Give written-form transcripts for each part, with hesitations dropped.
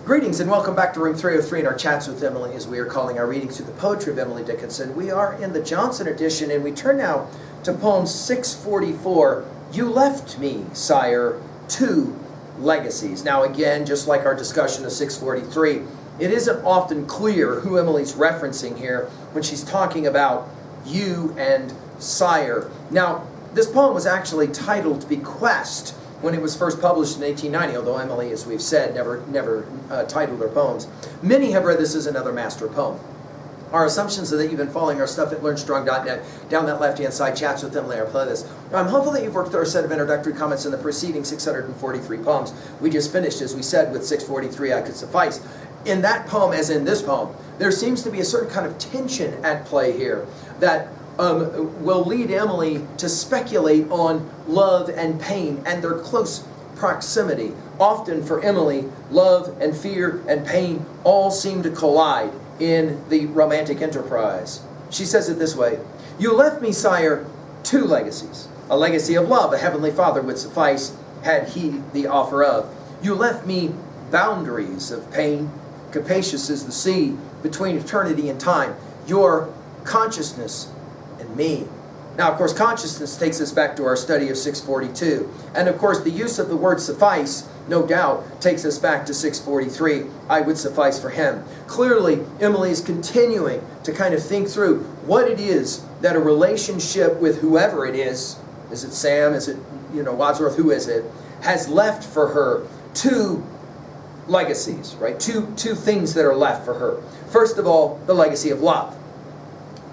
Greetings and welcome back to Room 303 in our Chats with Emily, as we are calling our readings through the poetry of Emily Dickinson. We are in the Johnson edition, and we turn now to poem 644, You Left Me, Sire, 2 Legacies. Now again, just like our discussion of 643, it isn't often clear who Emily's referencing here when she's talking about you and Sire. Now, this poem was actually titled Bequest when it was first published in 1890, although Emily, as we've said, never titled her poems. Many have read this as another master poem. Our assumptions are that you've been following our stuff at LearnStrong.net. Down that left-hand side, Chats with Emily, our playlist. I'm hopeful that you've worked through our set of introductory comments in the preceding 643 poems. We just finished, as we said, with 643, I Could Suffice. In that poem, as in this poem, there seems to be a certain kind of tension at play here that will lead Emily to speculate on love and pain and their close proximity. Often for Emily, love and fear and pain all seem to collide in the romantic enterprise. She says it this way, You left me, Sire, 2 legacies. A legacy of love, a heavenly Father would suffice had he the offer of. You left me boundaries of pain, capacious as the sea between eternity and time. Your consciousness and me. Now, of course, consciousness takes us back to our study of 642. And of course, the use of the word suffice, no doubt, takes us back to 643. I would suffice for him. Clearly, Emily is continuing to kind of think through what it is that a relationship with whoever it is it Sam, is it, Wadsworth, who is it, has left for her 2 legacies, right? Two things that are left for her. First of all, the legacy of love.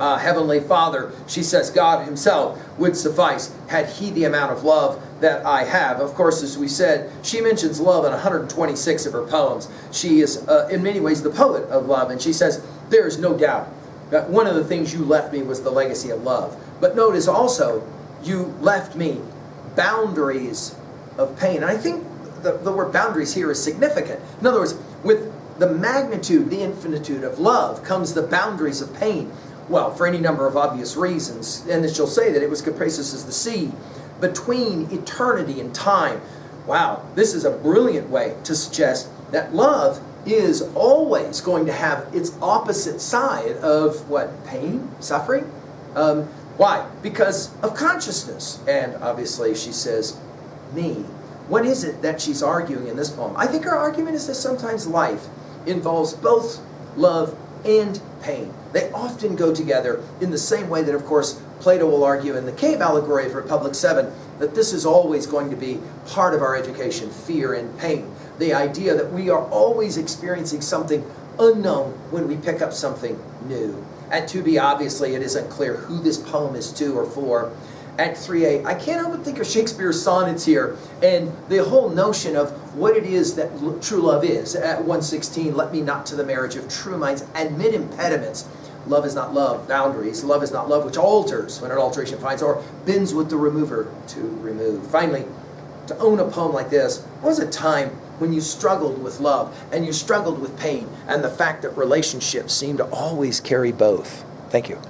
Heavenly Father, she says, God himself would suffice had he the amount of love that I have. Of course, as we said, she mentions love in 126 of her poems. She is, in many ways, the poet of love, and she says, there is no doubt that one of the things you left me was the legacy of love. But notice also, you left me boundaries of pain. And I think the word boundaries here is significant. In other words, with the magnitude, the infinitude of love comes the boundaries of pain. Well, for any number of obvious reasons. And she'll say that it was capacious as the sea between eternity and time. Wow, this is a brilliant way to suggest that love is always going to have its opposite side of what? Pain? Suffering? Why? Because of consciousness. And obviously she says, me. What is it that she's arguing in this poem? I think her argument is that sometimes life involves both love and pain. They often go together in the same way that, of course, Plato will argue in the cave allegory of Republic 7 that this is always going to be part of our education, fear and pain. The idea that we are always experiencing something unknown when we pick up something new. At 2b, obviously, it isn't clear who this poem is to or for. At 3a, I can't help but think of Shakespeare's sonnets here and the whole notion of what it is that true love is. At 116, let me not to the marriage of true minds admit impediments. Love is not love, boundaries. Love is not love which alters when an alteration finds, or bends with the remover to remove. Finally, to own a poem like this was a time when you struggled with love and you struggled with pain and the fact that relationships seem to always carry both. Thank you.